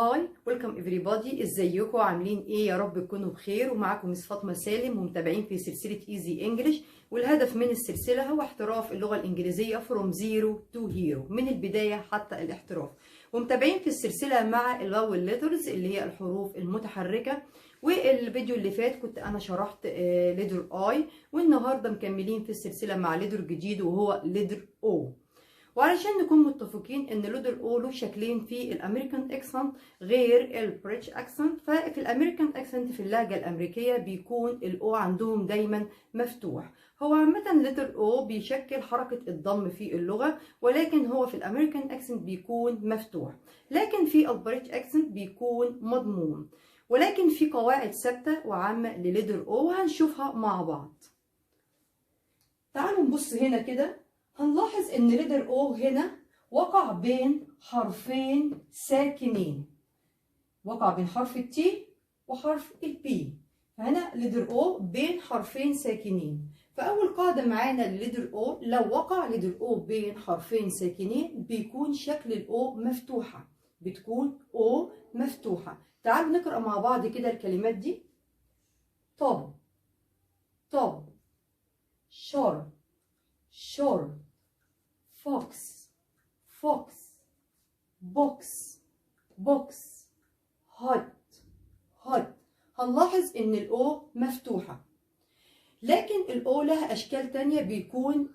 هاي ويلكم everybody. ازيكم عاملين ايه؟ يا رب تكونوا بخير. ومعاكم مس فاطمه سالم ومتابعين في سلسله ايزي انجلش، والهدف من السلسله هو احتراف اللغه الانجليزيه from zero to hero، من البدايه حتى الاحتراف. ومتابعين في السلسله مع الواو الليترز اللي هي الحروف المتحركه. والفيديو اللي فات كنت انا شرحت ليدر اي، والنهارده مكملين في السلسله مع ليدر جديد وهو ليدر او. وعلشان نكون متفقين ان ليدر او له شكلين في الامريكان اكسنت غير البريتش اكسنت. ففي الامريكان اكسنت في اللهجه الامريكيه بيكون الاو عندهم دايما مفتوح. هو عامه ليتر او بيشكل حركه الضم في اللغه، ولكن هو في الامريكان اكسنت بيكون مفتوح، لكن في البريتش اكسنت بيكون مضموم. ولكن في قواعد ثابته وعامه لليدر او هنشوفها مع بعض. تعالوا نبص هنا كده، هنلاحظ ان ليدر او هنا وقع بين حرفين ساكنين، وقع بين حرف التي وحرف البي. فهنا ليدر او بين حرفين ساكنين. فاول قاعده معانا لليدر او، لو وقع ليدر او بين حرفين ساكنين بيكون شكل الاو مفتوحه، بتكون او مفتوحه. تعالوا نقرا مع بعض كده الكلمات دي. طب، طب، شر، شر، fox, fox, box, box, hot, hot. هنلاحظ ان الاو مفتوحة، لكن الاو لها اشكال تانية، بيكون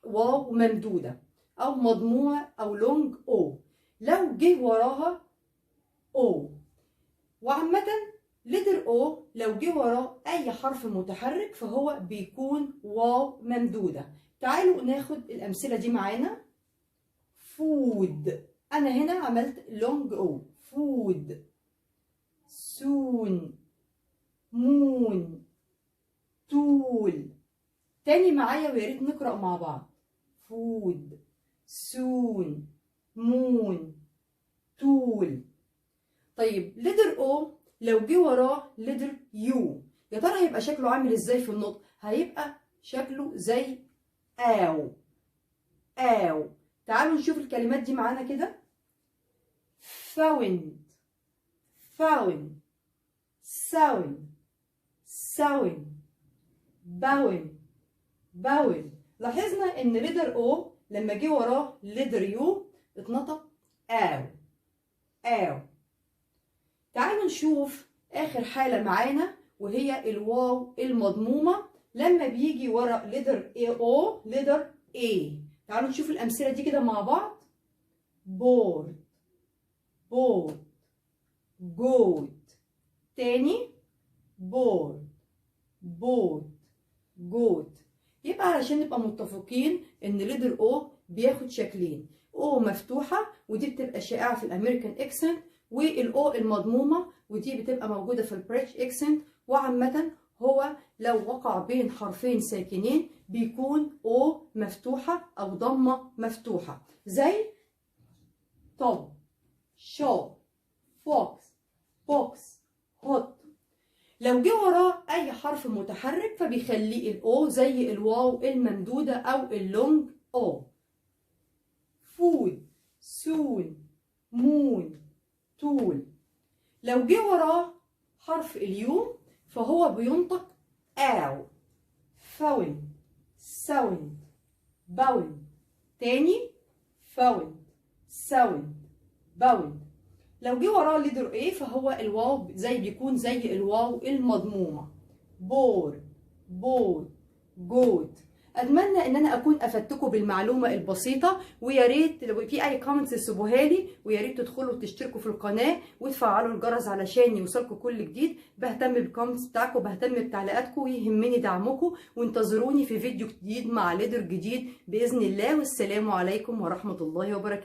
واو ممدودة او مضمومة او لونج او لو جه وراها او. وعامة ليدر او لو جه وراه اي حرف متحرك فهو بيكون واو ممدودة. تعالوا ناخد الامثلة دي معانا. فود، انا هنا عملت لونج او. فود، سون، مون، تول. تاني معايا ويا ريت نقرأ مع بعض. فود، سون، مون، تول. طيب ليدر او لو جه وراه ليدر يو، يا ترى هيبقى شكله عامل ازاي في النطق؟ هيبقى شكله زي او، او. تعالوا نشوف الكلمات دي معانا كده. found، found، sound، sound، bound، bound. لاحظنا ان ليدر او لما جه وراه ليدر يو اتنطق او، او. تعالوا نشوف اخر حالة معانا وهي الواو المضمومة لما بيجي ورا ليدر او ليدر اي. تعالوا نشوف الامثلة دي كده مع بعض. بورد، بورد، جوت. تاني بورد، بورد، جوت. يبقى علشان نبقى متفقين ان ليدر او بياخد شكلين، او مفتوحة ودي بتبقى شائعة في الامريكان اكسنت، والاو المضمومة ودي بتبقى موجودة في البريتش اكسنت. وعامة هو لو وقع بين حرفين ساكنين بيكون او مفتوحة او ضمة مفتوحة، زي توب، شو، فوكس، بوكس، هوت. لو جه وراه اي حرف متحرك فبيخليه الاو زي الواو الممدودة او اللونج او. فود، سون، مون، تول. لو جه وراه حرف اليو فهو بينطق او. فاوند، ساوند، باوند. تاني فاوند، ساوند، باوند. لو جه وراه ليدر ايه فهو الواو بيكون زي الواو المضمومه. بور، بور، جود. اتمنى ان انا اكون افدتكم بالمعلومه البسيطه، ويا ريت لو في اي كومنتس تسيبوها لي، ويا ريت تدخلوا تشتركوا في القناه وتفعلوا الجرس علشان يوصلكم كل جديد. بهتم بالكومنتس بتاعكم، بهتم بتعليقاتكم، ويهمني دعمكم. وانتظروني في فيديو جديد مع ليدر جديد باذن الله. والسلام عليكم ورحمه الله وبركاته.